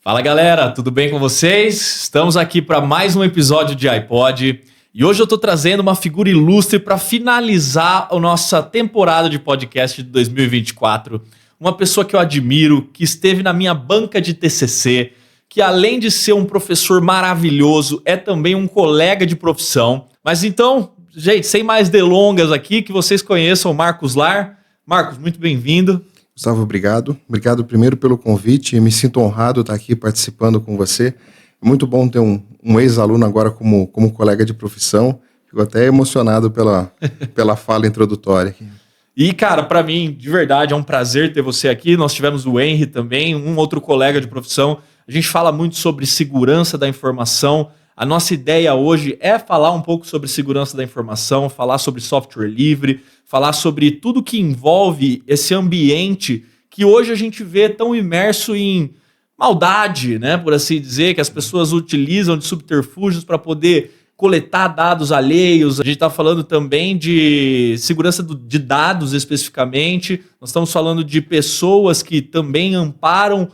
Fala galera, tudo bem com vocês? Estamos aqui para mais um episódio de iPod e hoje eu estou trazendo uma figura ilustre para finalizar a nossa temporada de podcast de 2024. Uma pessoa que eu admiro, que esteve na minha banca de TCC, que além de ser um professor maravilhoso, é também um colega de profissão. Mas então, gente, sem mais delongas aqui, que vocês conheçam o Marcos Lar. Marcos, muito bem-vindo. Gustavo, obrigado. Obrigado primeiro pelo convite. Me sinto honrado estar aqui participando com você. É muito bom ter um ex-aluno agora como colega de profissão. Fico até emocionado pela fala introdutória. E, cara, para mim, de verdade, é um prazer ter você aqui. Nós tivemos o Henry também, um outro colega de profissão. A gente fala muito sobre segurança da informação. A nossa ideia hoje é falar um pouco sobre segurança da informação, falar sobre software livre, falar sobre tudo que envolve esse ambiente que hoje a gente vê tão imerso em maldade, né, por assim dizer, que as pessoas utilizam de subterfúgios para poder coletar dados alheios. A gente está falando também de segurança de dados especificamente. Nós estamos falando de pessoas que também amparam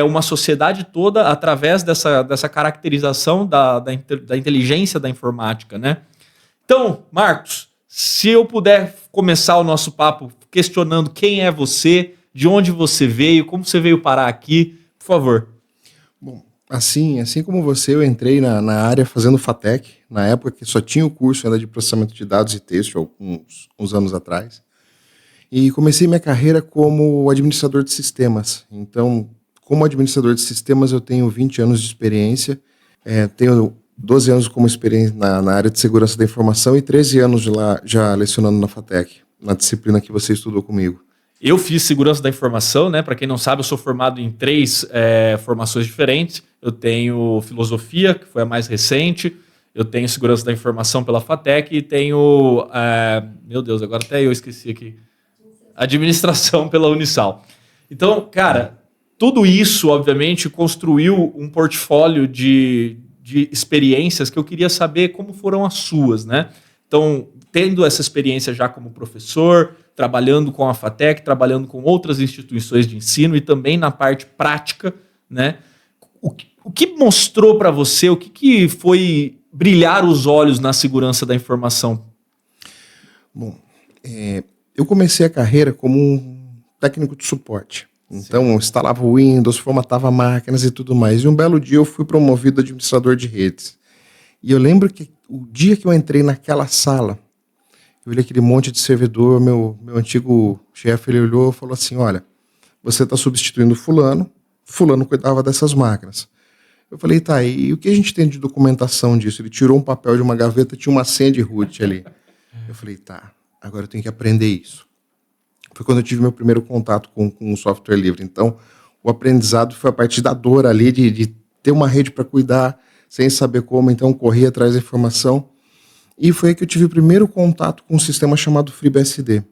uma sociedade toda através dessa caracterização da inteligência da informática, né? Então, Marcos, se eu puder começar o nosso papo questionando quem é você, de onde você veio, como você veio parar aqui, por favor. Bom, assim como você, eu entrei na área fazendo FATEC, na época que só tinha o curso ainda de processamento de dados e texto, uns anos atrás, e comecei minha carreira como administrador de sistemas. Então, como administrador de sistemas, eu tenho 20 anos de experiência, tenho 12 anos como experiência na área de segurança da informação e 13 anos já lecionando na FATEC, na disciplina que você estudou comigo. Eu fiz segurança da informação, né? Para quem não sabe, eu sou formado em 3 formações diferentes. Eu tenho filosofia, que foi a mais recente, eu tenho segurança da informação pela FATEC e tenho, meu Deus, agora até eu esqueci aqui, administração pela Unisal. Então, cara, tudo isso, obviamente, construiu um portfólio de experiências que eu queria saber como foram as suas, né? Então, tendo essa experiência já como professor, trabalhando com a FATEC, trabalhando com outras instituições de ensino e também na parte prática, né? O que mostrou para você, o que foi brilhar os olhos na segurança da informação? Bom, eu comecei a carreira como um técnico de suporte. Então, eu instalava o Windows, formatava máquinas e tudo mais. E um belo dia eu fui promovido a administrador de redes. E eu lembro que o dia que eu entrei naquela sala, eu olhei aquele monte de servidor, meu antigo chefe, ele olhou e falou assim, olha, você está substituindo fulano cuidava dessas máquinas. Eu falei, tá, e o que a gente tem de documentação disso? Ele tirou um papel de uma gaveta, tinha uma senha de root ali. Eu falei, tá, agora eu tenho que aprender isso. Foi quando eu tive meu primeiro contato com o software livre. Então, o aprendizado foi a partir da dor ali, de ter uma rede para cuidar, sem saber como, então corri atrás da informação. E foi aí que eu tive o primeiro contato com um sistema chamado FreeBSD.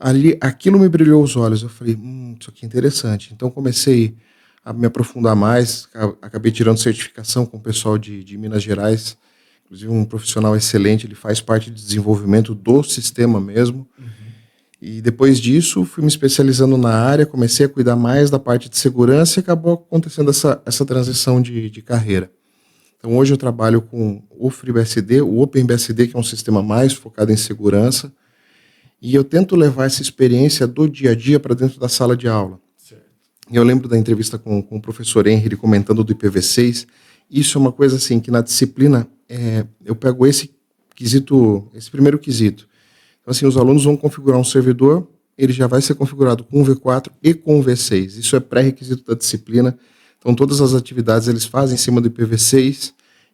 Ali, aquilo me brilhou os olhos. Eu falei, isso aqui é interessante. Então, comecei a me aprofundar mais, acabei tirando certificação com o pessoal de Minas Gerais, inclusive um profissional excelente, ele faz parte de desenvolvimento do sistema mesmo. E depois disso, fui me especializando na área, comecei a cuidar mais da parte de segurança e acabou acontecendo essa transição de carreira. Então, hoje eu trabalho com o FreeBSD, o OpenBSD, que é um sistema mais focado em segurança, e eu tento levar essa experiência do dia a dia para dentro da sala de aula. Certo. Eu lembro da entrevista com o professor Henry, ele comentando do IPv6, isso é uma coisa assim, que na disciplina, eu pego esse primeiro quesito. Então, assim, os alunos vão configurar um servidor, ele já vai ser configurado com o V4 e com o V6. Isso é pré-requisito da disciplina. Então, todas as atividades eles fazem em cima do IPv6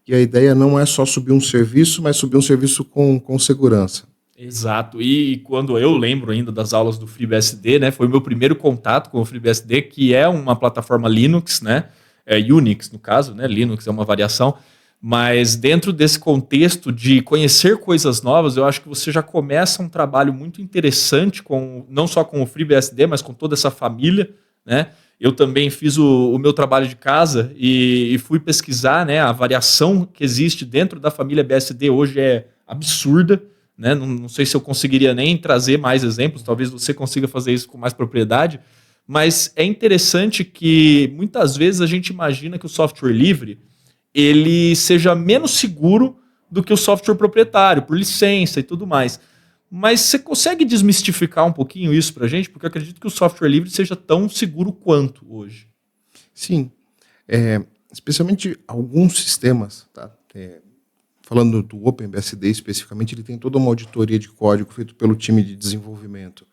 e a ideia não é só subir um serviço, mas subir um serviço com segurança. Exato. E quando eu lembro ainda das aulas do FreeBSD, né, foi o meu primeiro contato com o FreeBSD, que é uma plataforma Linux, né, Unix no caso, né, Linux é uma variação. Mas dentro desse contexto de conhecer coisas novas, eu acho que você já começa um trabalho muito interessante, não só com o FreeBSD, mas com toda essa família, né? Eu também fiz o meu trabalho de casa e fui pesquisar, né, a variação que existe dentro da família BSD hoje é absurda, né? Não sei se eu conseguiria nem trazer mais exemplos, talvez você consiga fazer isso com mais propriedade, Mas é interessante que muitas vezes a gente imagina que o software livre ele seja menos seguro do que o software proprietário, por licença e tudo mais. Mas você consegue desmistificar um pouquinho isso para a gente? Porque eu acredito que o software livre seja tão seguro quanto hoje. Sim, especialmente alguns sistemas, tá? Falando do OpenBSD especificamente, ele tem toda uma auditoria de código feito pelo time de desenvolvimento.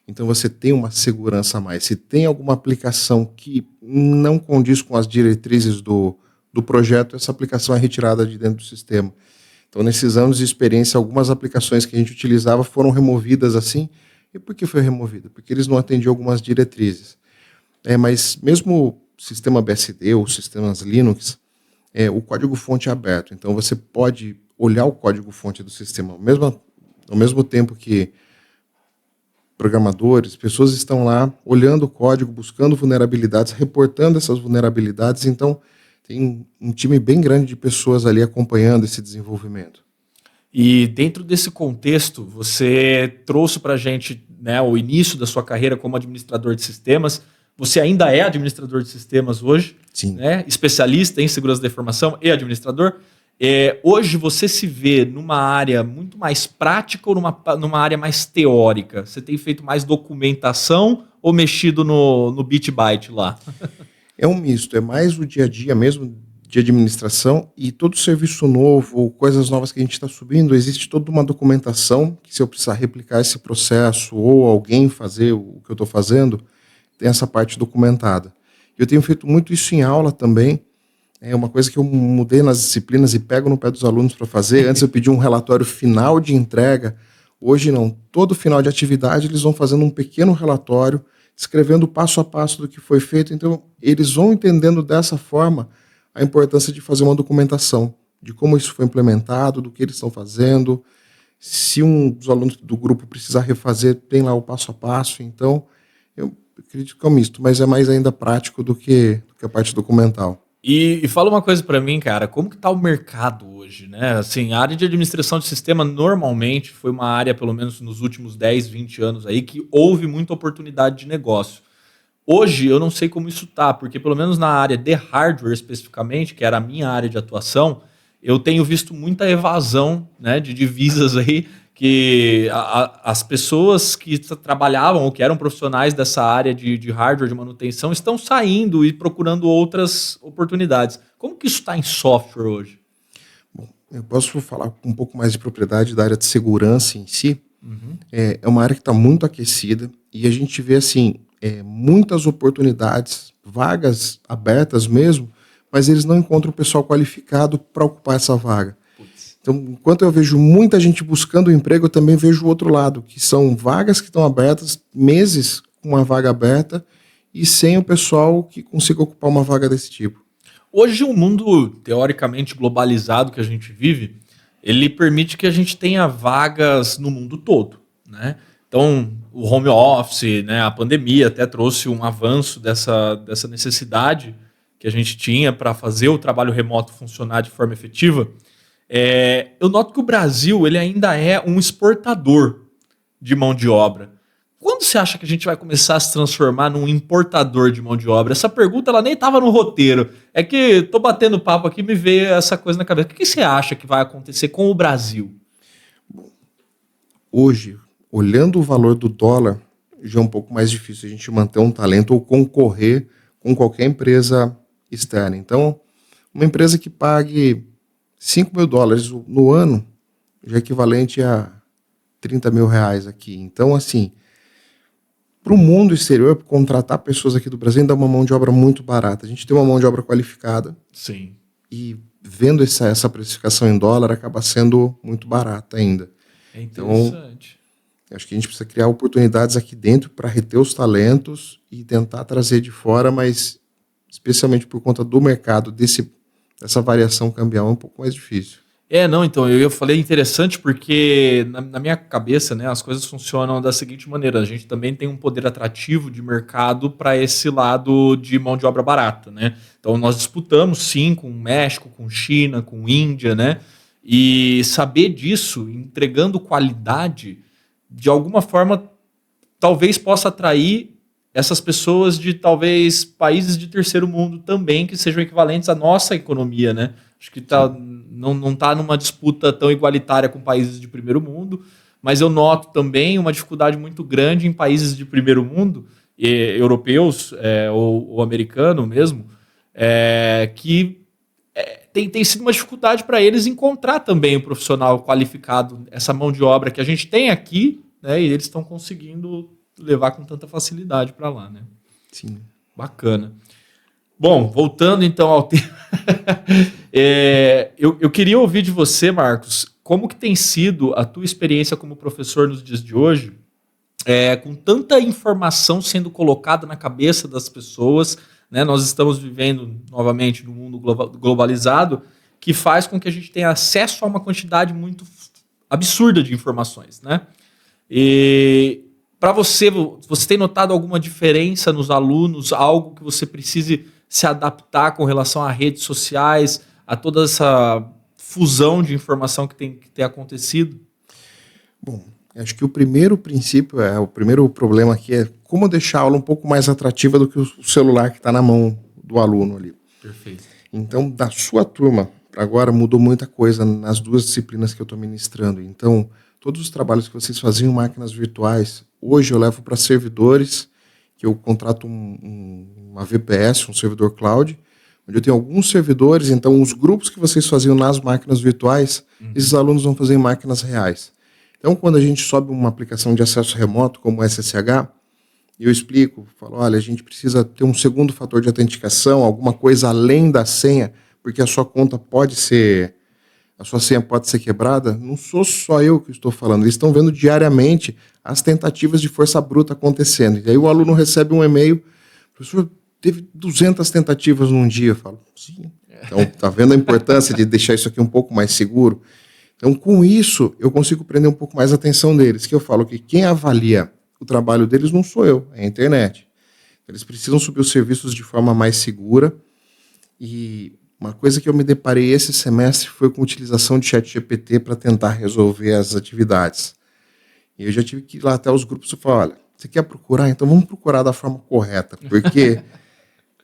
Então você tem uma segurança a mais. Se tem alguma aplicação que não condiz com as diretrizes do projeto, essa aplicação é retirada de dentro do sistema. Então, nesses anos de experiência, algumas aplicações que a gente utilizava foram removidas assim. E por que foi removida? Porque eles não atendiam algumas diretrizes. Mas mesmo o sistema BSD ou sistemas Linux, o código-fonte é aberto. Então, você pode olhar o código-fonte do sistema. Ao mesmo tempo que programadores, pessoas estão lá olhando o código, buscando vulnerabilidades, reportando essas vulnerabilidades. Então, tem um time bem grande de pessoas ali acompanhando esse desenvolvimento. E dentro desse contexto, você trouxe para a gente, né, o início da sua carreira como administrador de sistemas. Você ainda é administrador de sistemas hoje, Sim. Né, especialista em segurança da informação e administrador. Hoje você se vê numa área muito mais prática ou numa área mais teórica? Você tem feito mais documentação ou mexido no bit byte lá? É um misto, é mais o dia a dia mesmo de administração e todo serviço novo, coisas novas que a gente está subindo, existe toda uma documentação que se eu precisar replicar esse processo ou alguém fazer o que eu estou fazendo, tem essa parte documentada. Eu tenho feito muito isso em aula também, é uma coisa que eu mudei nas disciplinas e pego no pé dos alunos para fazer. Antes eu pedi um relatório final de entrega, hoje não, todo final de atividade eles vão fazendo um pequeno relatório, escrevendo passo a passo do que foi feito, então eles vão entendendo dessa forma a importância de fazer uma documentação, de como isso foi implementado, do que eles estão fazendo, se um dos alunos do grupo precisar refazer, tem lá o passo a passo, então eu acredito que é um misto, mas é mais ainda prático do que a parte documental. E fala uma coisa para mim, cara, como que tá o mercado hoje, né? Assim, a área de administração de sistema normalmente foi uma área, pelo menos nos últimos 10, 20 anos aí, que houve muita oportunidade de negócio. Hoje eu não sei como isso tá, porque pelo menos na área de hardware especificamente, que era a minha área de atuação, eu tenho visto muita evasão, né, de divisas aí, que as pessoas que trabalhavam ou que eram profissionais dessa área de hardware, de manutenção, estão saindo e procurando outras oportunidades. Como que isso está em software hoje? Bom, eu posso falar com um pouco mais de propriedade da área de segurança em si. É uma área que está muito aquecida e a gente vê assim muitas oportunidades, vagas abertas mesmo, mas eles não encontram o pessoal qualificado para ocupar essa vaga. Então, enquanto eu vejo muita gente buscando emprego, eu também vejo o outro lado, que são vagas que estão abertas, meses com uma vaga aberta, e sem o pessoal que consiga ocupar uma vaga desse tipo. Hoje, o mundo teoricamente globalizado que a gente vive, ele permite que a gente tenha vagas no mundo todo, né? Então, o home office, né, a pandemia até trouxe um avanço dessa necessidade que a gente tinha para fazer o trabalho remoto funcionar de forma efetiva. Eu noto que o Brasil ele ainda é um exportador de mão de obra. Quando você acha que a gente vai começar a se transformar num importador de mão de obra? Essa pergunta ela nem estava no roteiro. É que estou batendo papo aqui e me veio essa coisa na cabeça. O que você acha que vai acontecer com o Brasil? Hoje, olhando o valor do dólar, já é um pouco mais difícil a gente manter um talento ou concorrer com qualquer empresa externa. Então, uma empresa que pague $5.000 no ano já é equivalente a R$30 mil aqui. Então, assim, para o mundo exterior, contratar pessoas aqui do Brasil ainda é uma mão de obra muito barata. A gente tem uma mão de obra qualificada. Sim. E vendo essa precificação em dólar, acaba sendo muito barata ainda. É interessante. Então, acho que a gente precisa criar oportunidades aqui dentro para reter os talentos e tentar trazer de fora, mas especialmente por conta do mercado, dessa variação cambial é um pouco mais difícil. Então, eu falei interessante porque na minha cabeça, né, as coisas funcionam da seguinte maneira, a gente também tem um poder atrativo de mercado para esse lado de mão de obra barata, né? Então nós disputamos sim com o México, com China, com Índia, né? E saber disso, entregando qualidade, de alguma forma, talvez possa atrair essas pessoas de talvez países de terceiro mundo também, que sejam equivalentes à nossa economia, né? Acho que não está numa disputa tão igualitária com países de primeiro mundo, mas eu noto também uma dificuldade muito grande em países de primeiro mundo, europeus ou americano mesmo, que tem sido uma dificuldade para eles encontrar também o profissional qualificado, essa mão de obra que a gente tem aqui, né, e eles estão conseguindo levar com tanta facilidade para lá, né? Sim. Bacana. Bom, voltando então ao tema, eu queria ouvir de você, Marcos, como que tem sido a tua experiência como professor nos dias de hoje, com tanta informação sendo colocada na cabeça das pessoas, né? Nós estamos vivendo novamente num mundo globalizado que faz com que a gente tenha acesso a uma quantidade muito absurda de informações, né? E para você tem notado alguma diferença nos alunos, algo que você precise se adaptar com relação a redes sociais, a toda essa fusão de informação que tem acontecido? Bom, acho que o primeiro princípio, o primeiro problema aqui é como deixar a aula um pouco mais atrativa do que o celular que está na mão do aluno ali. Perfeito. Então, da sua turma, agora mudou muita coisa nas duas disciplinas que eu estou ministrando. Então, todos os trabalhos que vocês faziam em máquinas virtuais, hoje eu levo para servidores, que eu contrato uma VPS, um servidor cloud, onde eu tenho alguns servidores, então os grupos que vocês faziam nas máquinas virtuais, esses alunos vão fazer em máquinas reais. Então, quando a gente sobe uma aplicação de acesso remoto, como o SSH, eu explico, falo, olha, a gente precisa ter um segundo fator de autenticação, alguma coisa além da senha, porque a sua senha pode ser quebrada. Não sou só eu que estou falando, eles estão vendo diariamente as tentativas de força bruta acontecendo. E aí o aluno recebe um e-mail, professor, teve 200 tentativas num dia. Eu falo, sim. Então, tá vendo a importância de deixar isso aqui um pouco mais seguro? Então, com isso, eu consigo prender um pouco mais a atenção deles, que eu falo que quem avalia o trabalho deles não sou eu, é a internet. Eles precisam subir os serviços de forma mais segura. E uma coisa que eu me deparei esse semestre foi com a utilização de ChatGPT para tentar resolver as atividades. E eu já tive que ir lá até os grupos e falar, olha, você quer procurar? Então vamos procurar da forma correta. Porque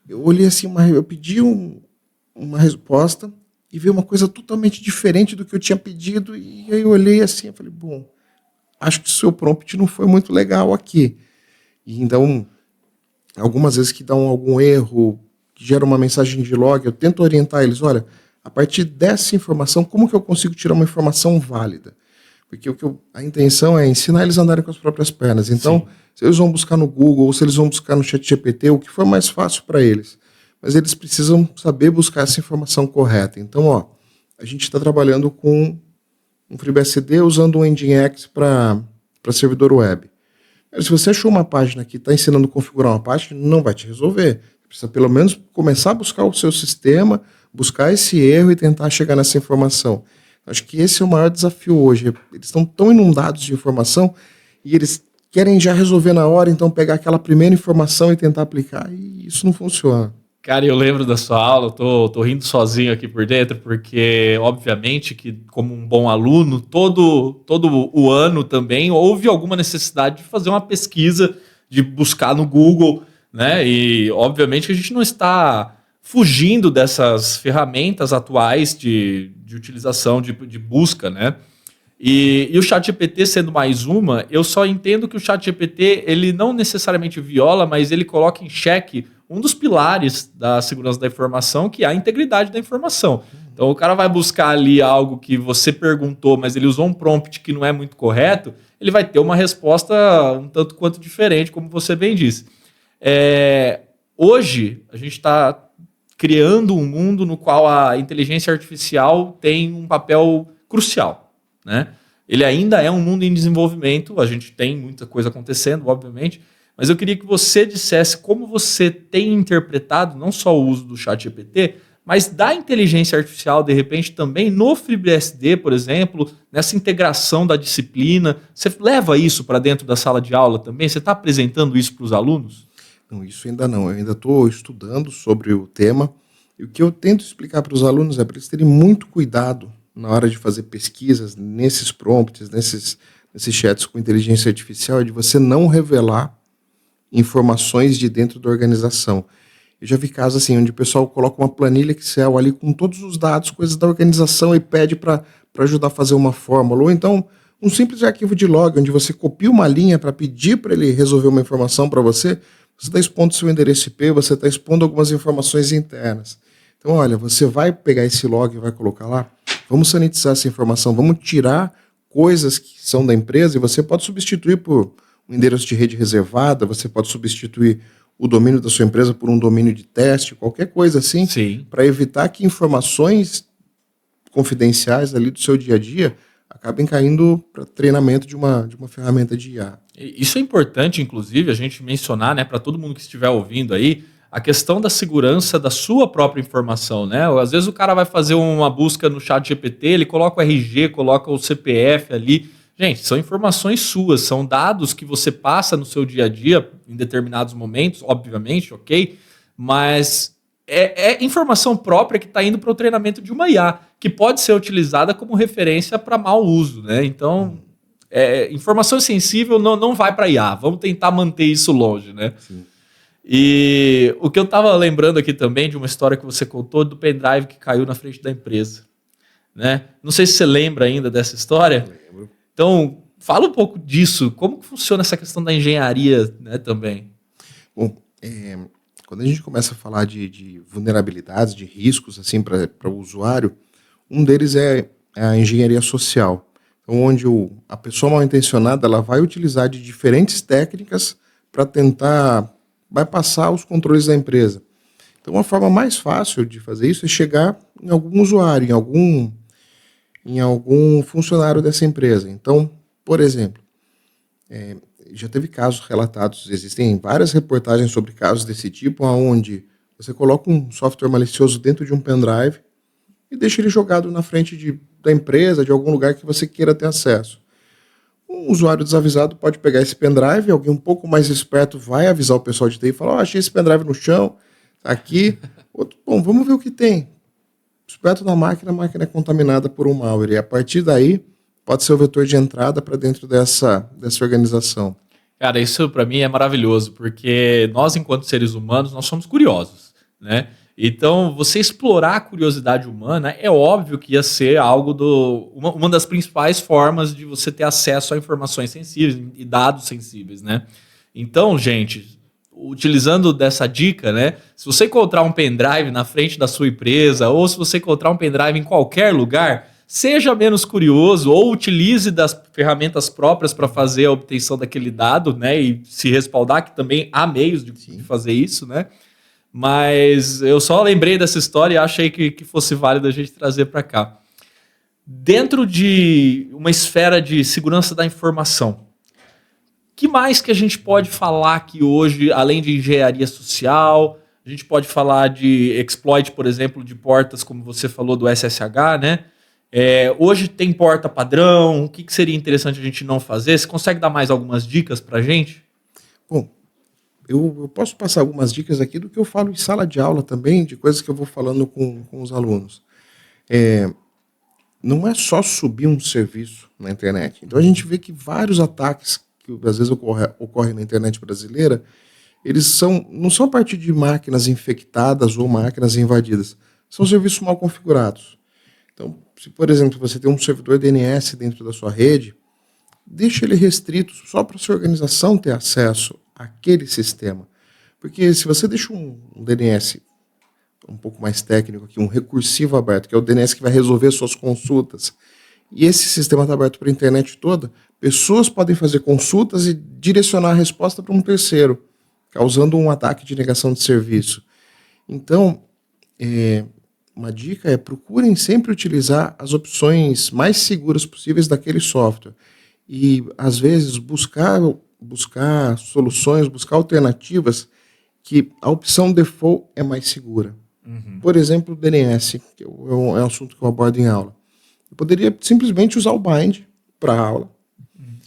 eu olhei assim, eu pedi uma resposta e veio uma coisa totalmente diferente do que eu tinha pedido. E aí eu olhei assim e falei, bom, acho que o seu prompt não foi muito legal aqui. E então, algumas vezes que dão algum erro, que gera uma mensagem de log, eu tento orientar eles, olha, a partir dessa informação, como que eu consigo tirar uma informação válida? Porque a intenção é ensinar eles a andarem com as próprias pernas. Então, sim, se eles vão buscar no Google ou se eles vão buscar no ChatGPT, o que for mais fácil para eles. Mas eles precisam saber buscar essa informação correta. Então, a gente está trabalhando com um FreeBSD usando um Nginx para servidor web. Mas se você achou uma página que está ensinando a configurar uma página, não vai te resolver. Você precisa pelo menos começar a buscar o seu sistema, buscar esse erro e tentar chegar nessa informação. Acho que esse é o maior desafio hoje. Eles estão tão inundados de informação e eles querem já resolver na hora, então pegar aquela primeira informação e tentar aplicar, e isso não funciona. Cara, eu lembro da sua aula, tô rindo sozinho aqui por dentro, porque obviamente que como um bom aluno, todo o ano também houve alguma necessidade de fazer uma pesquisa, de buscar no Google, né? E obviamente que a gente não está fugindo dessas ferramentas atuais de utilização, de busca, né? E o ChatGPT sendo mais uma, eu só entendo que o ChatGPT, ele não necessariamente viola, mas ele coloca em xeque um dos pilares da segurança da informação, que é a integridade da informação. Então o cara vai buscar ali algo que você perguntou, mas ele usou um prompt que não é muito correto, ele vai ter uma resposta um tanto quanto diferente, como você bem disse. Hoje, a gente está criando um mundo no qual a inteligência artificial tem um papel crucial, né? Ele ainda é um mundo em desenvolvimento, a gente tem muita coisa acontecendo, obviamente, mas eu queria que você dissesse como você tem interpretado não só o uso do ChatGPT, mas da inteligência artificial, de repente, também no FreeBSD, por exemplo, nessa integração da disciplina. Você leva isso para dentro da sala de aula também? Você está apresentando isso para os alunos? Não, isso ainda não. Eu ainda estou estudando sobre o tema. E o que eu tento explicar para os alunos é para eles terem muito cuidado na hora de fazer pesquisas, nesses prompts, nesses chats com inteligência artificial, é de você não revelar informações de dentro da organização. Eu já vi casos assim, onde o pessoal coloca uma planilha Excel ali com todos os dados, coisas da organização e pede para ajudar a fazer uma fórmula. Ou então, um simples arquivo de log, onde você copia uma linha para pedir para ele resolver uma informação para você está expondo seu endereço IP, você está expondo algumas informações internas. Então, olha, você vai pegar esse log e vai colocar lá, vamos sanitizar essa informação, vamos tirar coisas que são da empresa e você pode substituir por um endereço de rede reservada, você pode substituir o domínio da sua empresa por um domínio de teste, qualquer coisa assim, para evitar que informações confidenciais ali do seu dia a dia acabem caindo para treinamento de uma ferramenta de IA. Isso é importante, inclusive, a gente mencionar, né, para todo mundo que estiver ouvindo aí, a questão da segurança da sua própria informação, né? Às vezes o cara vai fazer uma busca no chat GPT, ele coloca o RG, coloca o CPF ali. Gente, são informações suas, são dados que você passa no seu dia a dia, em determinados momentos, obviamente, ok? Mas é informação própria que está indo para o treinamento de uma IA, que pode ser utilizada como referência para mau uso, né? Então, informação sensível não vai para IA, vamos tentar manter isso longe, né? Sim. E o que eu estava lembrando aqui também de uma história que você contou do pendrive que caiu na frente da empresa, né? Não sei se você lembra ainda dessa história. Lembro. Então, fala um pouco disso. Como que funciona essa questão da engenharia, né, também? Bom, quando a gente começa a falar de vulnerabilidades, de riscos assim para o usuário, um deles é a engenharia social, então, onde a pessoa mal intencionada ela vai utilizar de diferentes técnicas para tentar bypassar os controles da empresa. Então, uma forma mais fácil de fazer isso é chegar em algum usuário, em algum funcionário dessa empresa. Então, por exemplo, já teve casos relatados, existem várias reportagens sobre casos desse tipo, onde você coloca um software malicioso dentro de um pendrive e deixa ele jogado na frente da empresa, de algum lugar que você queira ter acesso. Um usuário desavisado pode pegar esse pendrive, alguém um pouco mais esperto vai avisar o pessoal de TI e falar, achei esse pendrive no chão, tá aqui. Outro, bom, vamos ver o que tem. Esperto na máquina, a máquina é contaminada por um malware. E a partir daí, pode ser o vetor de entrada para dentro dessa organização. Cara, isso para mim é maravilhoso, porque nós, enquanto seres humanos, nós somos curiosos, né? Então, você explorar a curiosidade humana é óbvio que ia ser algo uma das principais formas de você ter acesso a informações sensíveis e dados sensíveis, né? Então, gente, utilizando dessa dica, né? Se você encontrar um pendrive na frente da sua empresa ou se você encontrar um pendrive em qualquer lugar, seja menos curioso ou utilize das ferramentas próprias para fazer a obtenção daquele dado, né? E se respaldar, que também há meios de fazer isso, né? Mas eu só lembrei dessa história e achei que fosse válido a gente trazer para cá. Dentro de uma esfera de segurança da informação, que mais que a gente pode falar aqui hoje, além de engenharia social? A gente pode falar de exploit, por exemplo, de portas, como você falou, do SSH, né? Hoje tem porta padrão, o que seria interessante a gente não fazer? Você consegue dar mais algumas dicas para a gente? Bom, eu posso passar algumas dicas aqui do que eu falo em sala de aula também, de coisas que eu vou falando com os alunos. Não é só subir um serviço na internet. Então a gente vê que vários ataques que às vezes ocorrem na internet brasileira, eles não são a partir de máquinas infectadas ou máquinas invadidas. São serviços mal configurados. Então, se, por exemplo, você tem um servidor DNS dentro da sua rede, deixa ele restrito só para a sua organização ter acesso àquele sistema. Porque se você deixa um DNS um pouco mais técnico aqui, um recursivo aberto, que é o DNS que vai resolver suas consultas, e esse sistema está aberto para a internet toda, pessoas podem fazer consultas e direcionar a resposta para um terceiro, causando um ataque de negação de serviço. Então, uma dica é procurem sempre utilizar as opções mais seguras possíveis daquele software. E, às vezes, buscar soluções, buscar alternativas que a opção default é mais segura. Uhum. Por exemplo, o DNS, que é um assunto que eu abordo em aula. Eu poderia simplesmente usar o bind para a aula. Uhum.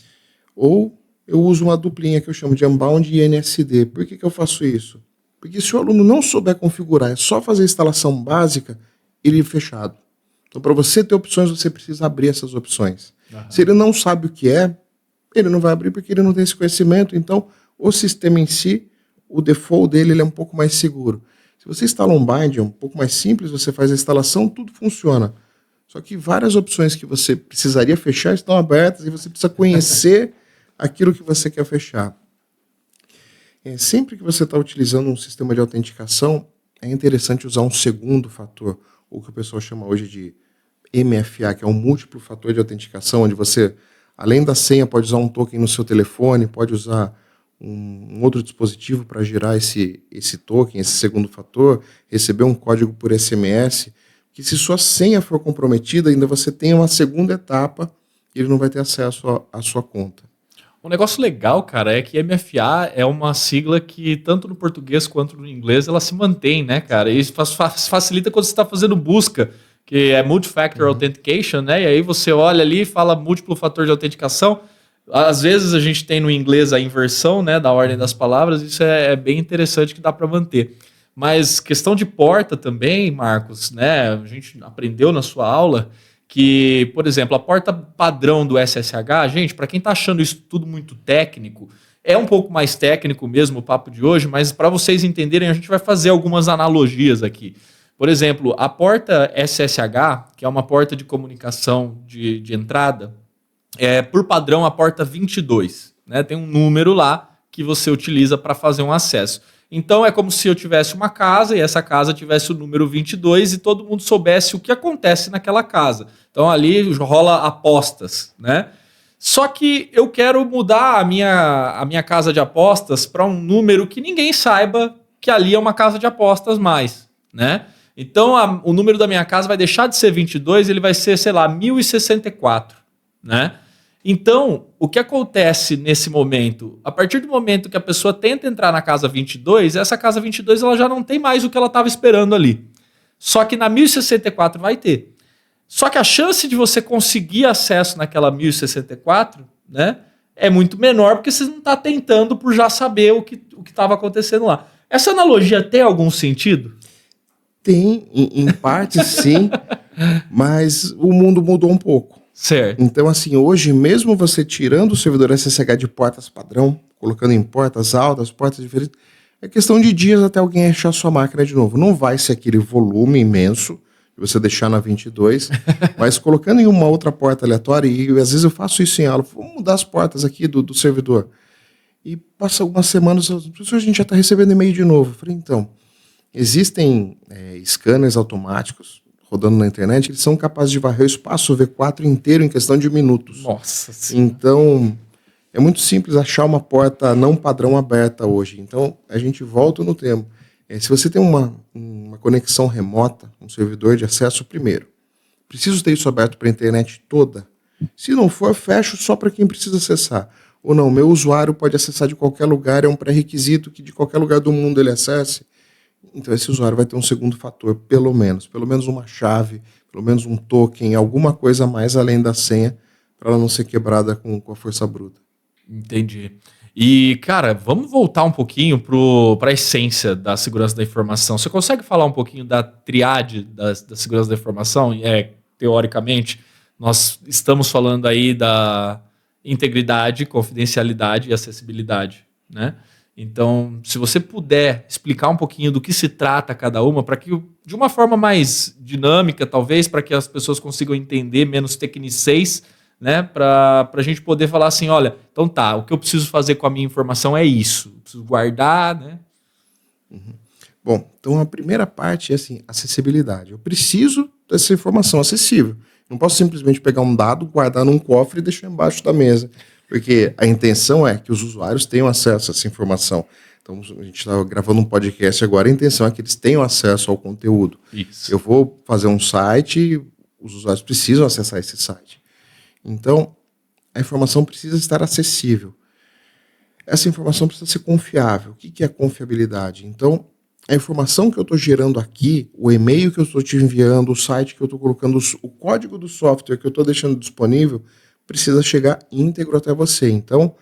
Ou eu uso uma duplinha que eu chamo de unbound e NSD. Por que eu faço isso? Porque se o aluno não souber configurar, é só fazer a instalação básica, ele é fechado. Então, para você ter opções, você precisa abrir essas opções. Uhum. Se ele não sabe o que é, ele não vai abrir porque ele não tem esse conhecimento. Então, o sistema em si o default dele ele é um pouco mais seguro. Se você instala um bind, é um pouco mais simples, você faz a instalação, tudo funciona. Só que várias opções que você precisaria fechar estão abertas e você precisa conhecer aquilo que você quer fechar. Sempre que você está utilizando um sistema de autenticação, é interessante usar um segundo fator, o que o pessoal chama hoje de MFA, que é um múltiplo fator de autenticação, onde você, além da senha, pode usar um token no seu telefone, pode usar um outro dispositivo para gerar esse token, esse segundo fator, receber um código por SMS, que se sua senha for comprometida, ainda você tem uma segunda etapa e ele não vai ter acesso à sua conta. Um negócio legal, cara, é que MFA é uma sigla que, tanto no português quanto no inglês, ela se mantém, né, cara? E isso facilita quando você está fazendo busca, que é Multi-Factor Authentication, né? E aí você olha ali e fala múltiplo fator de autenticação. Às vezes a gente tem no inglês a inversão, né, da ordem das palavras, isso é bem interessante que dá para manter. Mas questão de porta também, Marcos, né? A gente aprendeu na sua aula que, por exemplo, a porta padrão do SSH, gente, para quem está achando isso tudo muito técnico, é um pouco mais técnico mesmo o papo de hoje, mas para vocês entenderem, a gente vai fazer algumas analogias aqui. Por exemplo, a porta SSH, que é uma porta de comunicação de entrada, é por padrão a porta 22, né? Tem um número lá que você utiliza para fazer um acesso. Então é como se eu tivesse uma casa e essa casa tivesse o número 22 e todo mundo soubesse o que acontece naquela casa. Então ali rola apostas, né? Só que eu quero mudar a minha casa de apostas para um número que ninguém saiba que ali é uma casa de apostas mais, né? Então o número da minha casa vai deixar de ser 22 e ele vai ser, sei lá, 1064, né? Então, o que acontece nesse momento? A partir do momento que a pessoa tenta entrar na casa 22, essa casa 22 ela já não tem mais o que ela estava esperando ali. Só que na 1064 vai ter. Só que a chance de você conseguir acesso naquela 1064, né, é muito menor porque você não está tentando por já saber o que estava acontecendo lá. Essa analogia tem algum sentido? Tem, em parte sim, mas o mundo mudou um pouco. Certo. Então, assim, hoje, mesmo você tirando o servidor SSH de portas padrão, colocando em portas altas, portas diferentes, é questão de dias até alguém achar sua máquina de novo. Não vai ser aquele volume imenso de você deixar na 22, mas colocando em uma outra porta aleatória, e às vezes eu faço isso em aula, vamos mudar as portas aqui do servidor. E passa algumas semanas, a gente já está recebendo e-mail de novo. Eu falei, então, existem scanners automáticos rodando na internet, eles são capazes de varrer o espaço V4 inteiro em questão de minutos. Nossa Senhora. Então, é muito simples achar uma porta não padrão aberta hoje. Então, a gente volta no tempo. Se você tem uma conexão remota, um servidor de acesso, primeiro, preciso ter isso aberto para a internet toda? Se não for, fecho só para quem precisa acessar. Ou não, meu usuário pode acessar de qualquer lugar, é um pré-requisito que de qualquer lugar do mundo ele acesse. Então esse usuário vai ter um segundo fator, pelo menos uma chave, pelo menos um token, alguma coisa a mais além da senha, para ela não ser quebrada com a força bruta. Entendi. E, cara, vamos voltar um pouquinho para a essência da segurança da informação. Você consegue falar um pouquinho da triade da segurança da informação? Teoricamente, nós estamos falando aí da integridade, confidencialidade e acessibilidade, né? Então, se você puder explicar um pouquinho do que se trata cada uma, para que, de uma forma mais dinâmica, talvez, para que as pessoas consigam entender menos tecnicês, né? Para a gente poder falar assim, olha, então tá, o que eu preciso fazer com a minha informação é isso, eu preciso guardar, né? Uhum. Bom, então a primeira parte é assim, acessibilidade. Eu preciso dessa informação acessível. Não posso simplesmente pegar um dado, guardar num cofre e deixar embaixo da mesa. Porque a intenção é que os usuários tenham acesso a essa informação. Então, a gente está gravando um podcast agora, a intenção é que eles tenham acesso ao conteúdo. Isso. Eu vou fazer um site, os usuários precisam acessar esse site. Então, a informação precisa estar acessível. Essa informação precisa ser confiável. O que é confiabilidade? Então, a informação que eu estou gerando aqui, o e-mail que eu estou te enviando, o site que eu estou colocando, o código do software que eu estou deixando disponível, precisa chegar íntegro até você. Então,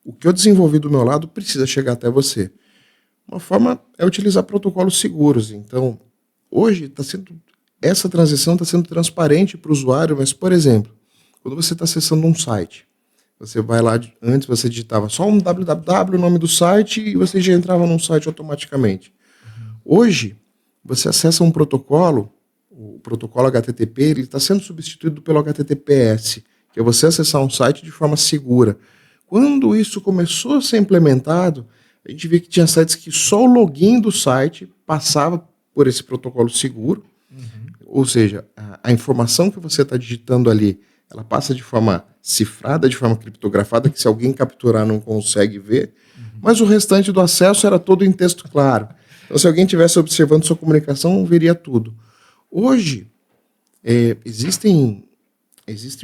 o que eu desenvolvi do meu lado precisa chegar até você. Uma forma é utilizar protocolos seguros. Então, hoje essa transição está sendo transparente para o usuário, mas, por exemplo, quando você está acessando um site, Você vai lá, antes você digitava só um www, o nome do site, e você já entrava num site automaticamente. Hoje, você acessa um protocolo, o protocolo HTTP, ele está sendo substituído pelo HTTPS, que é você acessar um site de forma segura. Quando isso começou a ser implementado, a gente vê que tinha sites que só o login do site passava por esse protocolo seguro, ou seja, a informação que você está digitando ali, ela passa de forma cifrada, de forma criptografada, que se alguém capturar não consegue ver, mas o restante do acesso era todo em texto claro. Então, se alguém estivesse observando sua comunicação, veria tudo. Hoje, existem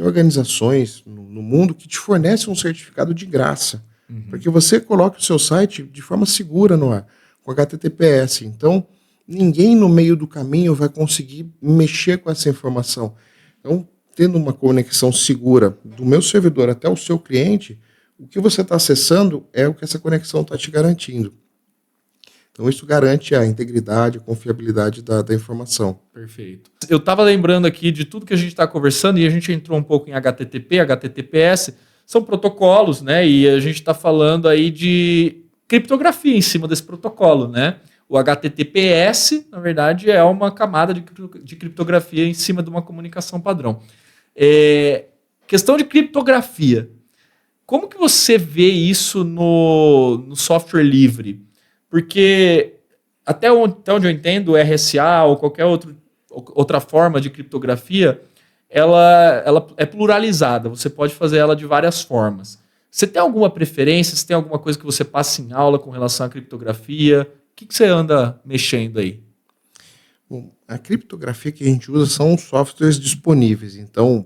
organizações no mundo que te fornecem um certificado de graça, para que você coloque o seu site de forma segura no ar, com HTTPS. Então, ninguém no meio do caminho vai conseguir mexer com essa informação. Então, tendo uma conexão segura do meu servidor até o seu cliente, o que você está acessando é o que essa conexão está te garantindo. Então, isso garante a integridade, a confiabilidade da informação. Perfeito. Eu estava lembrando aqui de tudo que a gente está conversando e a gente entrou um pouco em HTTP, HTTPS, são protocolos, né? E a gente está falando aí de criptografia em cima desse protocolo, né? O HTTPS, na verdade, é uma camada de criptografia em cima de uma comunicação padrão. Questão de criptografia. Como que você vê isso no software livre? Porque até onde eu entendo, o RSA ou qualquer outra forma de criptografia, ela é pluralizada. Você pode fazer ela de várias formas. Você tem alguma preferência? Você tem alguma coisa que você passa em aula com relação à criptografia? O que você anda mexendo aí? Bom, a criptografia que a gente usa são softwares disponíveis. Então,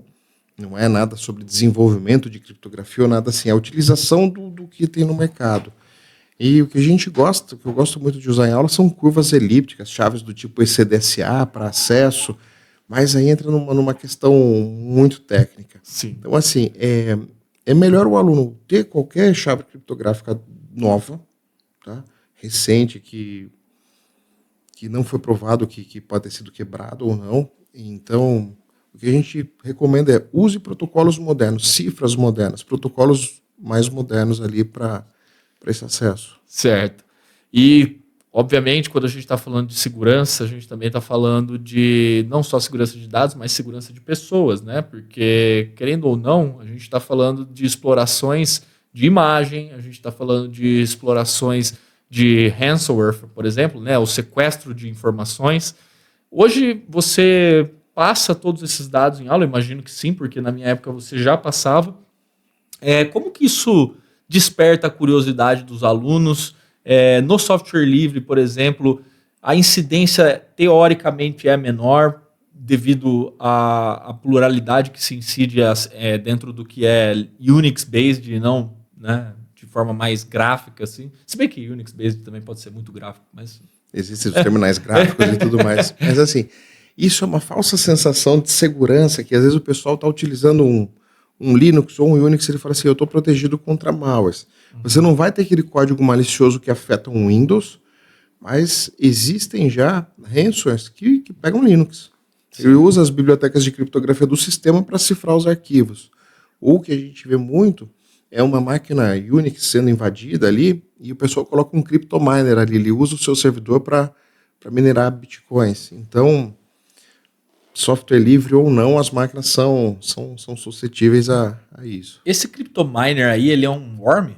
não é nada sobre desenvolvimento de criptografia ou nada assim. É a utilização do que tem no mercado. E o que a gente gosta, o que eu gosto muito de usar em aula são curvas elípticas, chaves do tipo ECDSA para acesso, mas aí entra numa questão muito técnica. Sim. Então, assim, é melhor o aluno ter qualquer chave criptográfica nova, tá? Recente, que não foi provado que pode ter sido quebrado ou não. Então, o que a gente recomenda é use protocolos modernos, cifras modernas, protocolos mais modernos ali para esse acesso. Certo. E, obviamente, quando a gente está falando de segurança, a gente também está falando de não só segurança de dados, mas segurança de pessoas, né? Porque, querendo ou não, a gente está falando de explorações de imagem, a gente está falando de explorações de ransomware, por exemplo, né? O sequestro de informações. Hoje, você passa todos esses dados em aula? Eu imagino que sim, porque na minha época você já passava. Como que isso desperta a curiosidade dos alunos? No software livre, por exemplo, a incidência teoricamente é menor devido à pluralidade que se incide dentro do que é Unix-based e não, né, de forma mais gráfica, assim. Se bem que Unix-based também pode ser muito gráfico, mas... Existem os terminais gráficos e tudo mais. Mas, assim, isso é uma falsa sensação de segurança, que às vezes o pessoal está utilizando um Linux ou um Unix, ele fala assim, eu estou protegido contra malwares. Você não vai ter aquele código malicioso que afeta um Windows, mas existem já ransomwares que pegam Linux. Ele usa as bibliotecas de criptografia do sistema para cifrar os arquivos. Ou o que a gente vê muito é uma máquina Unix sendo invadida ali e o pessoal coloca um cryptominer ali, ele usa o seu servidor para minerar bitcoins. Então, software livre ou não, as máquinas são suscetíveis a isso. Esse cryptominer aí, ele é um worm?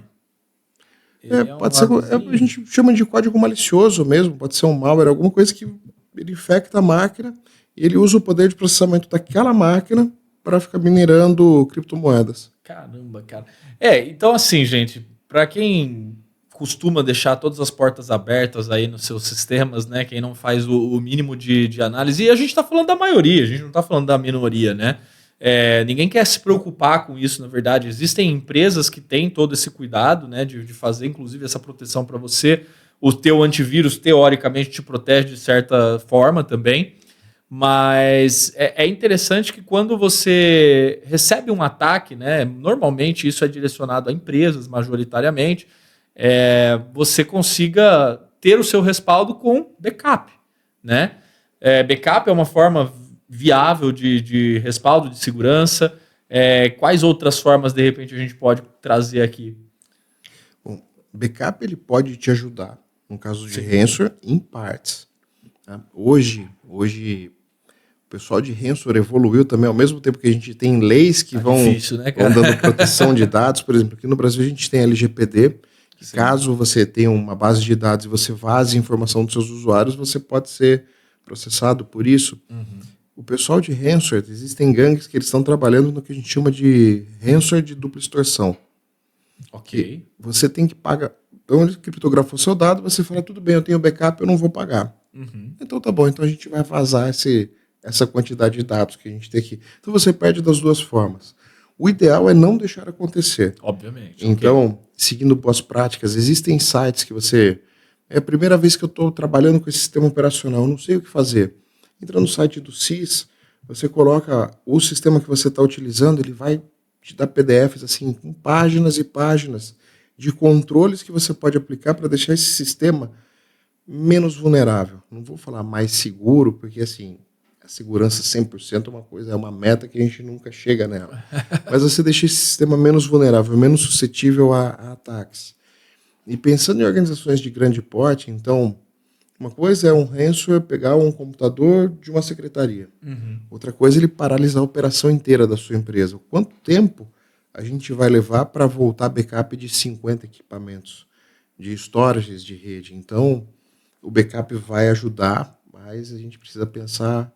Pode ser, a gente chama de código malicioso mesmo, pode ser um malware, alguma coisa que ele infecta a máquina e ele usa o poder de processamento daquela máquina para ficar minerando criptomoedas. Caramba, cara. Então assim, gente, para quem costuma deixar todas as portas abertas aí nos seus sistemas, né? Quem não faz o mínimo de análise, e a gente está falando da maioria, a gente não está falando da minoria, né? Ninguém quer se preocupar com isso, na verdade. Existem empresas que têm todo esse cuidado, né, de fazer, inclusive, essa proteção para você. O teu antivírus, teoricamente, te protege de certa forma também. Mas é interessante que quando você recebe um ataque, né, normalmente isso é direcionado a empresas, majoritariamente, você consiga ter o seu respaldo com backup, né? Backup é uma forma viável de respaldo, de segurança. Quais outras formas, de repente, a gente pode trazer aqui? Bom, backup ele pode te ajudar, no caso de ransomware, em partes. Tá? Hoje, o pessoal de ransomware evoluiu também, ao mesmo tempo que a gente tem leis que vão dando proteção de dados. Por exemplo, aqui no Brasil a gente tem a LGPD, que caso você tenha uma base de dados e você vaze informação dos seus usuários, você pode ser processado por isso. O pessoal de ransomware, existem gangues que eles estão trabalhando no que a gente chama de ransomware de dupla extorsão. Ok. Você tem que pagar. Então ele criptografou seu dado, você fala, tudo bem, eu tenho backup, eu não vou pagar. Então tá bom, então a gente vai vazar essa quantidade de dados que a gente tem aqui. Então você perde das duas formas. O ideal é não deixar acontecer. Obviamente. Então, seguindo boas práticas, existem sites que você... É a primeira vez que eu estou trabalhando com esse sistema operacional, eu não sei o que fazer. Entra no site do CIS, você coloca o sistema que você está utilizando, ele vai te dar PDFs assim, com páginas e páginas de controles que você pode aplicar para deixar esse sistema menos vulnerável. Não vou falar mais seguro, porque assim... segurança 100% é uma coisa, é uma meta que a gente nunca chega nela. Mas você deixa esse sistema menos vulnerável, menos suscetível a ataques. E pensando em organizações de grande porte, então, uma coisa é um ransomware pegar um computador de uma secretaria. Outra coisa é ele paralisar a operação inteira da sua empresa. Quanto tempo a gente vai levar para voltar backup de 50 equipamentos de storages de rede? Então, o backup vai ajudar, mas a gente precisa pensar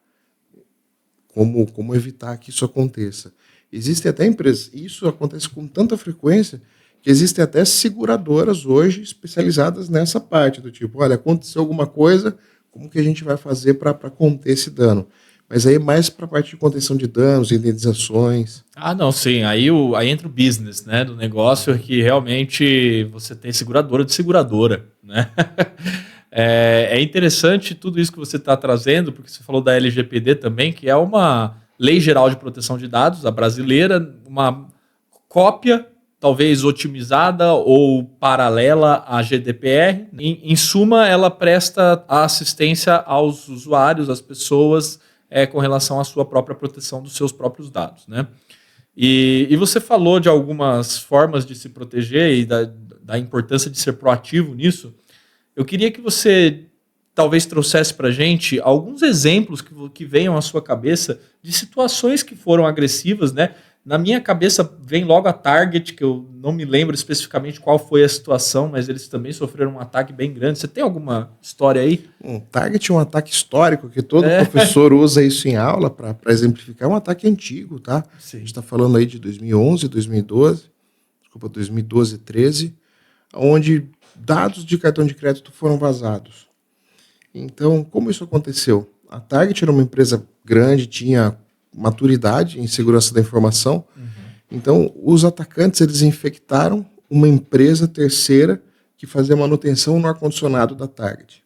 como evitar que isso aconteça. Existem até empresas, isso acontece com tanta frequência, que existem até seguradoras hoje especializadas nessa parte, do tipo, olha, aconteceu alguma coisa, como que a gente vai fazer para conter esse dano? Mas aí mais para a parte de contenção de danos, indenizações. Não, sim. Aí entra o business, né, do negócio, que realmente você tem seguradora de seguradora, né? É interessante tudo isso que você está trazendo, porque você falou da LGPD também, que é uma Lei Geral de Proteção de Dados, a brasileira, uma cópia, talvez otimizada ou paralela à GDPR. Em suma, ela presta assistência aos usuários, às pessoas, com relação à sua própria proteção dos seus próprios dados, né? E você falou de algumas formas de se proteger e da importância de ser proativo nisso. Eu queria que você talvez trouxesse para a gente alguns exemplos que venham à sua cabeça de situações que foram agressivas, né? Na minha cabeça vem logo a Target, que eu não me lembro especificamente qual foi a situação, mas eles também sofreram um ataque bem grande. Você tem alguma história aí? Target é um ataque histórico, que todo professor usa isso em aula para exemplificar. É um ataque antigo, tá? Sim. A gente está falando aí de 2011, 2012, 2013, onde dados de cartão de crédito foram vazados. Então, como isso aconteceu? A Target era uma empresa grande, tinha maturidade em segurança da informação. Então, os atacantes eles infectaram uma empresa terceira que fazia manutenção no ar-condicionado da Target.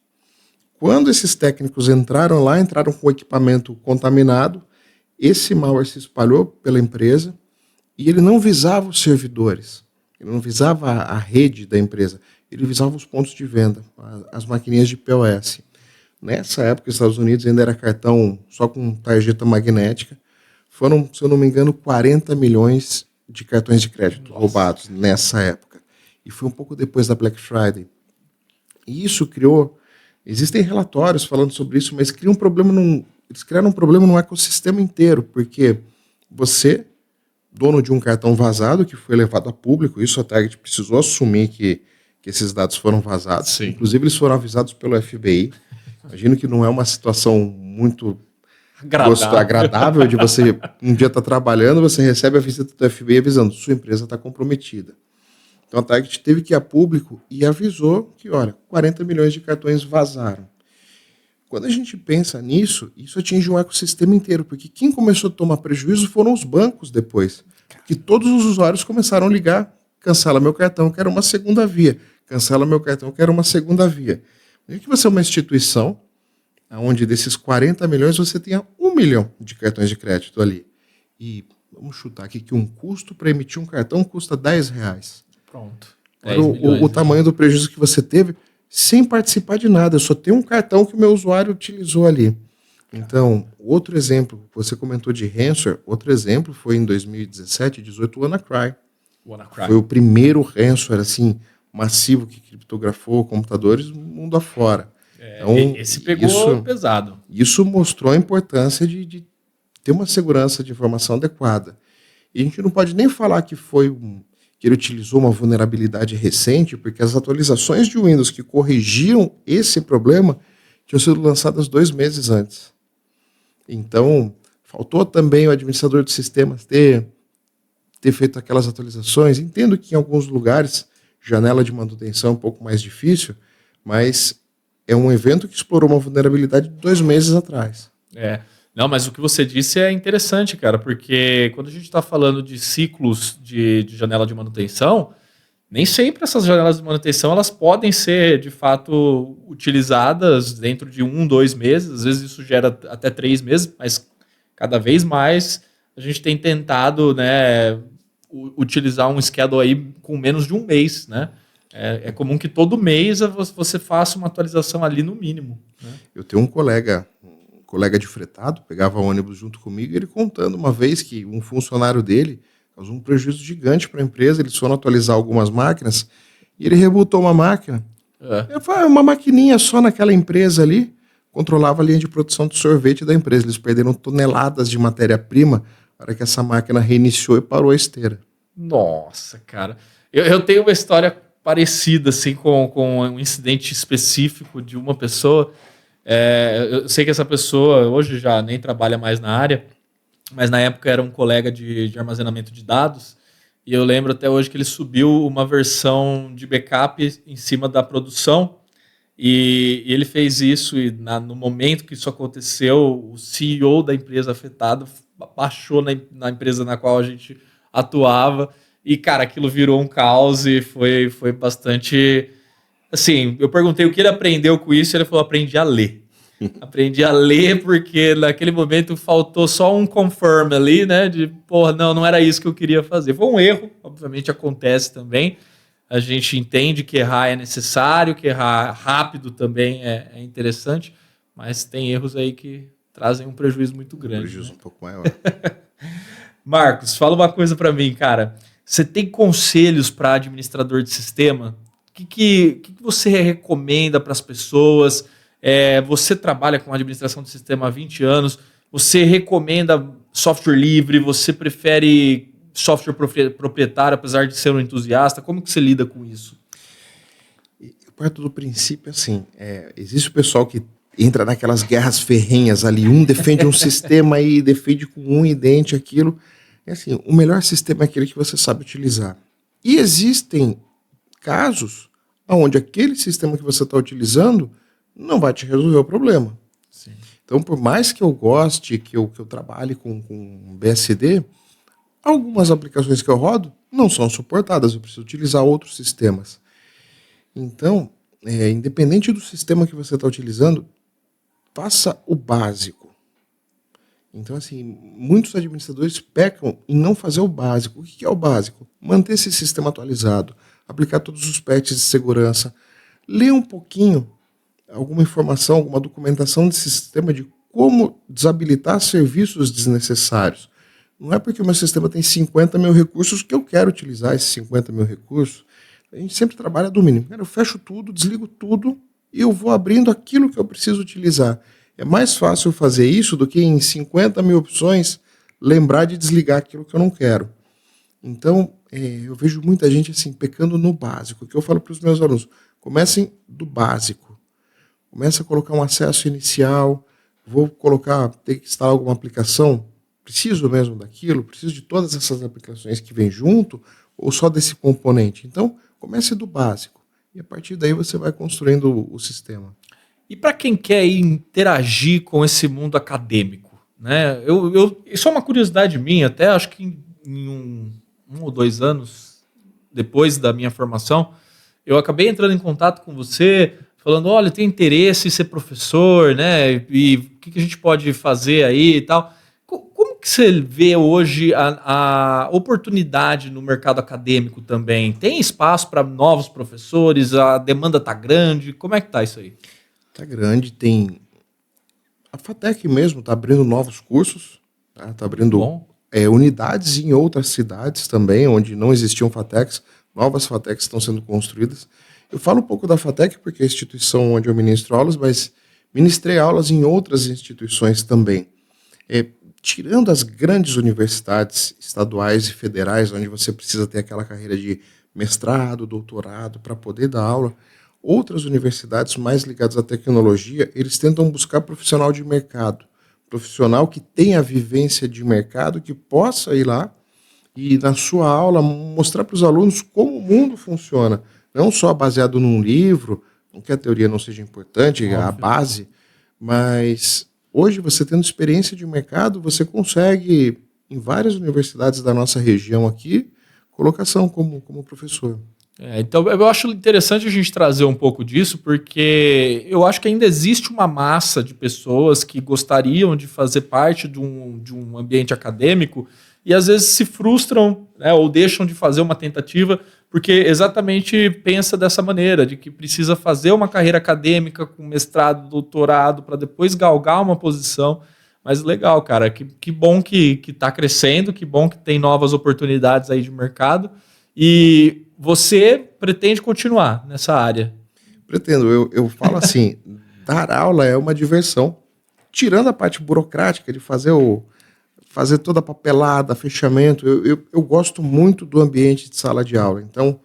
Quando esses técnicos entraram lá, entraram com o equipamento contaminado, esse malware se espalhou pela empresa e ele não visava os servidores, ele não visava a rede da empresa, ele visava os pontos de venda, as maquininhas de POS. Nessa época, os Estados Unidos ainda era cartão só com tarjeta magnética. Foram, se eu não me engano, 40 milhões de cartões de crédito roubados nessa época. E foi um pouco depois da Black Friday. E isso criou... Existem relatórios falando sobre isso, mas cria um problema eles criaram um problema no ecossistema inteiro, porque você, dono de um cartão vazado que foi levado a público, isso a Target precisou assumir que esses dados foram vazados. Sim. Inclusive, eles foram avisados pelo FBI. Imagino que não é uma situação muito agradável de você um dia estar trabalhando, você recebe a visita do FBI avisando sua empresa está comprometida. Então a Target teve que ir a público e avisou que, olha, 40 milhões de cartões vazaram. Quando a gente pensa nisso, isso atinge um ecossistema inteiro, porque quem começou a tomar prejuízo foram os bancos depois. Que todos os usuários começaram a ligar, cancela meu cartão, quero uma segunda via. Cancela meu cartão, quero uma segunda via. E que você é uma instituição onde desses 40 milhões você tenha 1 milhão de cartões de crédito ali. E vamos chutar aqui que um custo para emitir um cartão custa R$10. Pronto. O tamanho do prejuízo que você teve sem participar de nada. Eu só tenho um cartão que o meu usuário utilizou ali. Então, outro exemplo, você comentou de ransomware, outro exemplo foi em 2017, 18, o WannaCry. Foi o primeiro ransomware assim, massivo que criptografou computadores no mundo afora. Então, esse pegou pesado. Isso mostrou a importância de ter uma segurança de informação adequada. E a gente não pode nem falar que que ele utilizou uma vulnerabilidade recente, porque as atualizações de Windows que corrigiam esse problema tinham sido lançadas 2 meses antes. Então, faltou também o administrador de sistemas ter feito aquelas atualizações. Entendo que em alguns lugares, janela de manutenção é um pouco mais difícil, mas é um evento que explorou uma vulnerabilidade de 2 meses atrás. Não, mas o que você disse é interessante, cara, porque quando a gente está falando de ciclos de janela de manutenção, nem sempre essas janelas de manutenção elas podem ser, de fato, utilizadas dentro de 1, 2 meses. Às vezes isso gera até 3 meses, mas cada vez mais a gente tem tentado, né, utilizar um schedule aí com menos de 1 mês, né? É comum que todo mês você faça uma atualização ali no mínimo, né? Eu tenho um colega de fretado, pegava ônibus junto comigo, e ele contando uma vez que um funcionário dele causou um prejuízo gigante para a empresa. Eles foram atualizar algumas máquinas e ele rebootou uma máquina. Foi uma maquininha só naquela empresa ali, controlava a linha de produção de sorvete da empresa. Eles perderam toneladas de matéria-prima na hora que essa máquina reiniciou e parou a esteira. Nossa, cara. Eu tenho uma história parecida assim, com um incidente específico de uma pessoa. Eu sei que essa pessoa hoje já nem trabalha mais na área, mas na época era um colega de armazenamento de dados, e eu lembro até hoje que ele subiu uma versão de backup em cima da produção, e ele fez isso, e no momento que isso aconteceu, o CEO da empresa afetada baixou na empresa na qual a gente atuava, e, cara, aquilo virou um caos e foi bastante... Assim, eu perguntei o que ele aprendeu com isso, e ele falou, aprendi a ler. Aprendi a ler porque naquele momento faltou só um confirm ali, né? De, porra, não era isso que eu queria fazer. Foi um erro, obviamente acontece também. A gente entende que errar é necessário, que errar rápido também é interessante, mas tem erros aí que trazem um prejuízo muito grande. Prejuízo, né? Um pouco maior. Marcos, fala uma coisa para mim, cara. Você tem conselhos para administrador de sistema? O que você recomenda para as pessoas? Você trabalha com administração de sistema há 20 anos, você recomenda software livre, você prefere software proprietário, apesar de ser um entusiasta? Como que você lida com isso? Eu parto do princípio assim, existe o pessoal que entra naquelas guerras ferrenhas ali, um defende um sistema e defende com um e dente aquilo. É assim, o melhor sistema é aquele que você sabe utilizar. E existem casos onde aquele sistema que você está utilizando não vai te resolver o problema. Sim. Então, por mais que eu goste, que eu trabalhe com BSD, algumas aplicações que eu rodo não são suportadas, eu preciso utilizar outros sistemas. Então, independente do sistema que você está utilizando, faça o básico. Então, assim, muitos administradores pecam em não fazer o básico. O que é o básico? Manter esse sistema atualizado, aplicar todos os patches de segurança, ler um pouquinho alguma informação, alguma documentação desse sistema de como desabilitar serviços desnecessários. Não é porque o meu sistema tem 50 mil recursos que eu quero utilizar esses 50 mil recursos. A gente sempre trabalha do mínimo. Eu fecho tudo, desligo tudo e eu vou abrindo aquilo que eu preciso utilizar. É mais fácil fazer isso do que em 50 mil opções lembrar de desligar aquilo que eu não quero. Então, eu vejo muita gente assim pecando no básico. O que eu falo para os meus alunos, comecem do básico. Começa a colocar um acesso inicial, ter que instalar alguma aplicação, preciso mesmo daquilo, preciso de todas essas aplicações que vêm junto, ou só desse componente. Então, comece do básico, e a partir daí você vai construindo o sistema. E para quem quer interagir com esse mundo acadêmico, né? Isso é uma curiosidade minha, até acho que em um ou 2 anos depois da minha formação, eu acabei entrando em contato com você, falando, olha, tem interesse em ser professor, né? E o que a gente pode fazer aí e tal. Como que você vê hoje a oportunidade no mercado acadêmico também? Tem espaço para novos professores? A demanda está grande? Como é que está isso aí? Está grande, tem... A FATEC mesmo está abrindo novos cursos, está abrindo unidades em outras cidades também, onde não existiam FATECs, novas FATECs estão sendo construídas. Eu falo um pouco da FATEC porque é a instituição onde eu ministro aulas, mas ministrei aulas em outras instituições também. Tirando as grandes universidades estaduais e federais, onde você precisa ter aquela carreira de mestrado, doutorado, para poder dar aula, outras universidades mais ligadas à tecnologia, eles tentam buscar profissional de mercado, profissional que tenha vivência de mercado, que possa ir lá e, na sua aula, mostrar para os alunos como o mundo funciona, não só baseado num livro, não que a teoria não seja importante, a base, mas hoje, você tendo experiência de mercado, você consegue, em várias universidades da nossa região aqui, colocação como professor. Então, eu acho interessante a gente trazer um pouco disso, porque eu acho que ainda existe uma massa de pessoas que gostariam de fazer parte de um ambiente acadêmico e às vezes se frustram, né, ou deixam de fazer uma tentativa porque exatamente pensa dessa maneira, de que precisa fazer uma carreira acadêmica com mestrado, doutorado, para depois galgar uma posição. Mas legal, cara, que bom que está crescendo, que bom que tem novas oportunidades aí de mercado. E você pretende continuar nessa área? Pretendo. Eu falo assim, dar aula é uma diversão. Tirando a parte burocrática de fazer toda a papelada, fechamento, eu gosto muito do ambiente de sala de aula. Então,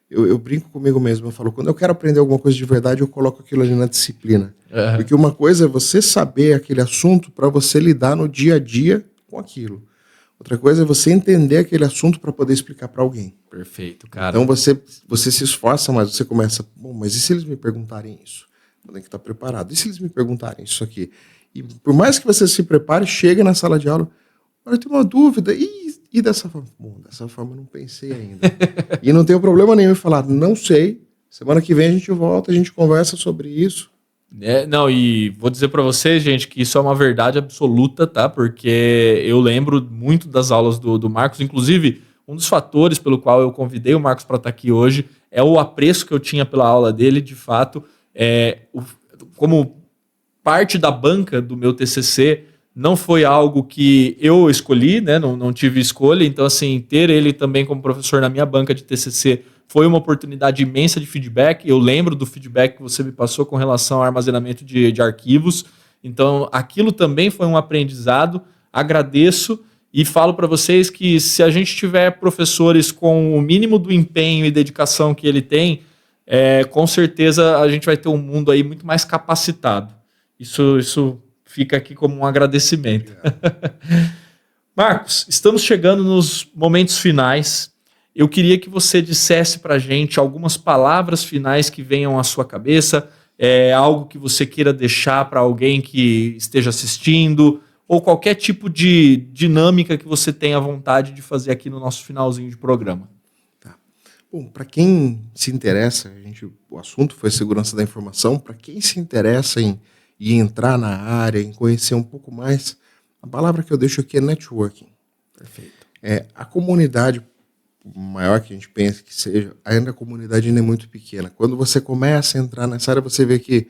eu brinco comigo mesmo. Eu falo, quando eu quero aprender alguma coisa de verdade, eu coloco aquilo ali na disciplina. Porque uma coisa é você saber aquele assunto para você lidar no dia a dia com aquilo. Outra coisa é você entender aquele assunto para poder explicar para alguém. Perfeito, cara. Então você se esforça mais, você começa, mas e se eles me perguntarem isso? Eu tenho que estar preparado. E se eles me perguntarem isso aqui? E por mais que você se prepare, chega na sala de aula, eu tenho uma dúvida, e dessa forma? Bom, dessa forma eu não pensei ainda. E não tenho problema nenhum em falar, não sei, semana que vem a gente volta, a gente conversa sobre isso. Não, e vou dizer para vocês, gente, que isso é uma verdade absoluta, tá? Porque eu lembro muito das aulas do Marcos, inclusive um dos fatores pelo qual eu convidei o Marcos para estar aqui hoje é o apreço que eu tinha pela aula dele, de fato, como parte da banca do meu TCC, não foi algo que eu escolhi, né? Não tive escolha, então assim, ter ele também como professor na minha banca de TCC foi uma oportunidade imensa de feedback. Eu lembro do feedback que você me passou com relação ao armazenamento de arquivos. Então, aquilo também foi um aprendizado. Agradeço e falo para vocês que se a gente tiver professores com o mínimo do empenho e dedicação que ele tem, com certeza a gente vai ter um mundo aí muito mais capacitado. Isso fica aqui como um agradecimento. Marcos, estamos chegando nos momentos finais. Eu queria que você dissesse para a gente algumas palavras finais que venham à sua cabeça, algo que você queira deixar para alguém que esteja assistindo, ou qualquer tipo de dinâmica que você tenha vontade de fazer aqui no nosso finalzinho de programa. Tá. Bom, para quem se interessa, o assunto foi segurança da informação, para quem se interessa em entrar na área, em conhecer um pouco mais, a palavra que eu deixo aqui é networking. Perfeito. A comunidade maior que a gente pensa que seja, ainda a comunidade ainda é muito pequena. Quando você começa a entrar nessa área, você vê que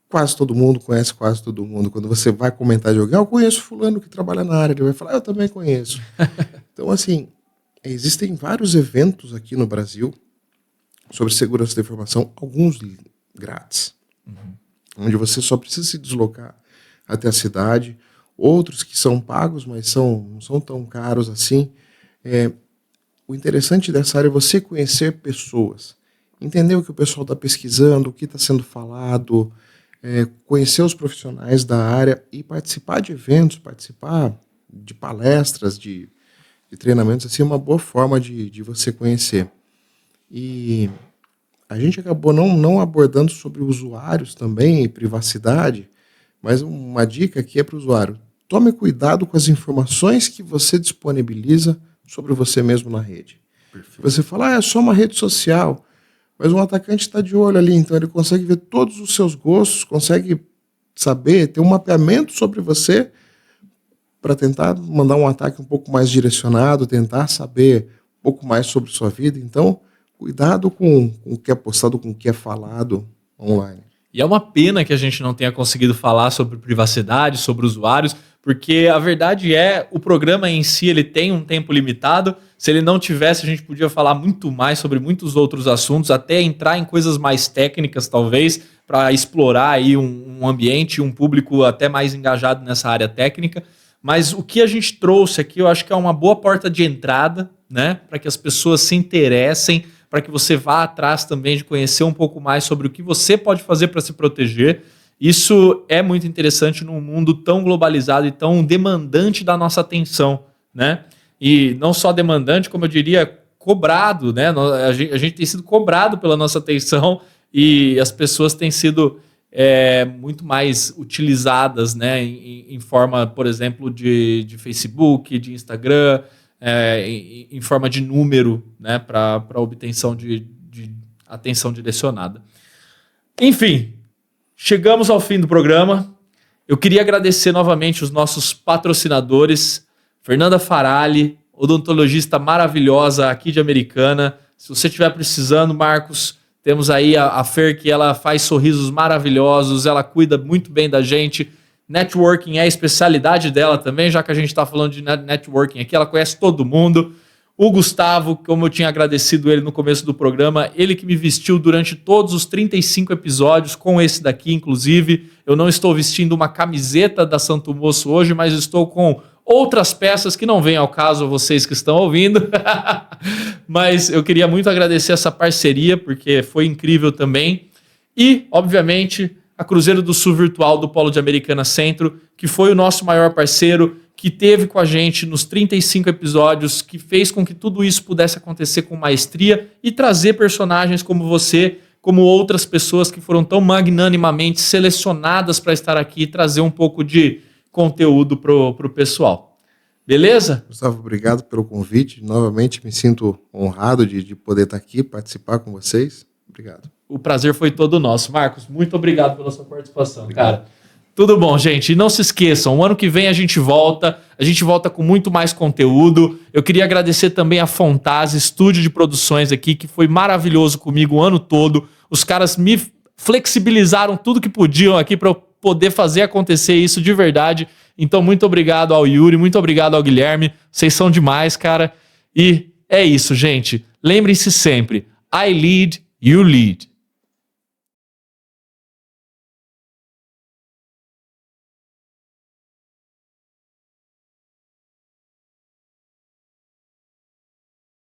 quase todo mundo conhece quase todo mundo. Quando você vai comentar de alguém, eu conheço fulano que trabalha na área, ele vai falar, eu também conheço. Então, assim, existem vários eventos aqui no Brasil sobre segurança da informação, alguns grátis, onde você só precisa se deslocar até a cidade, outros que são pagos, mas não são tão caros assim. O interessante dessa área é você conhecer pessoas, entender o que o pessoal está pesquisando, o que está sendo falado, conhecer os profissionais da área e participar de eventos, participar de palestras, de treinamentos, assim, é uma boa forma de você conhecer. E a gente acabou não abordando sobre usuários também e privacidade, mas uma dica aqui é para o usuário. Tome cuidado com as informações que você disponibiliza sobre você mesmo na rede. Perfeito. Você fala, é só uma rede social, mas um atacante está de olho ali, então ele consegue ver todos os seus gostos, consegue saber, ter um mapeamento sobre você para tentar mandar um ataque um pouco mais direcionado, tentar saber um pouco mais sobre sua vida. Então, cuidado com o que é postado, com o que é falado online. E é uma pena que a gente não tenha conseguido falar sobre privacidade, sobre usuários, porque a verdade é, o programa em si ele tem um tempo limitado. Se ele não tivesse, a gente podia falar muito mais sobre muitos outros assuntos, até entrar em coisas mais técnicas, talvez, para explorar aí um ambiente, um público até mais engajado nessa área técnica. Mas o que a gente trouxe aqui, eu acho que é uma boa porta de entrada, né, para que as pessoas se interessem, para que você vá atrás também de conhecer um pouco mais sobre o que você pode fazer para se proteger. Isso é muito interessante num mundo tão globalizado e tão demandante da nossa atenção, né? E não só demandante, como eu diria, cobrado, né? A gente tem sido cobrado pela nossa atenção e as pessoas têm sido muito mais utilizadas, né? Em forma, por exemplo, de Facebook, de Instagram, em forma de número, né? Para obtenção de atenção direcionada. Enfim, chegamos ao fim do programa. Eu queria agradecer novamente os nossos patrocinadores, Fernanda Farali, odontologista maravilhosa aqui de Americana. Se você estiver precisando, Marcos, temos aí a Fer, que ela faz sorrisos maravilhosos, ela cuida muito bem da gente. Networking é a especialidade dela também, já que a gente está falando de networking aqui, ela conhece todo mundo. O Gustavo, como eu tinha agradecido ele no começo do programa, ele que me vestiu durante todos os 35 episódios, com esse daqui, inclusive. Eu não estou vestindo uma camiseta da Santo Moço hoje, mas estou com outras peças que não vêm ao caso a vocês que estão ouvindo. Mas eu queria muito agradecer essa parceria, porque foi incrível também. E, obviamente, a Cruzeiro do Sul Virtual do Polo de Americana Centro, que foi o nosso maior parceiro, que teve com a gente nos 35 episódios, que fez com que tudo isso pudesse acontecer com maestria e trazer personagens como você, como outras pessoas que foram tão magnanimamente selecionadas para estar aqui e trazer um pouco de conteúdo pro pessoal. Beleza? Gustavo, obrigado pelo convite. Novamente me sinto honrado de poder estar aqui, participar com vocês. Obrigado. O prazer foi todo nosso. Marcos, muito obrigado pela sua participação, cara. Tudo bom, gente? E não se esqueçam, o ano que vem a gente volta com muito mais conteúdo. Eu queria agradecer também a Fontase, estúdio de produções aqui, que foi maravilhoso comigo o ano todo. Os caras me flexibilizaram tudo que podiam aqui para eu poder fazer acontecer isso de verdade. Então, muito obrigado ao Yuri, muito obrigado ao Guilherme. Vocês são demais, cara. E é isso, gente. Lembrem-se sempre, I lead, you lead.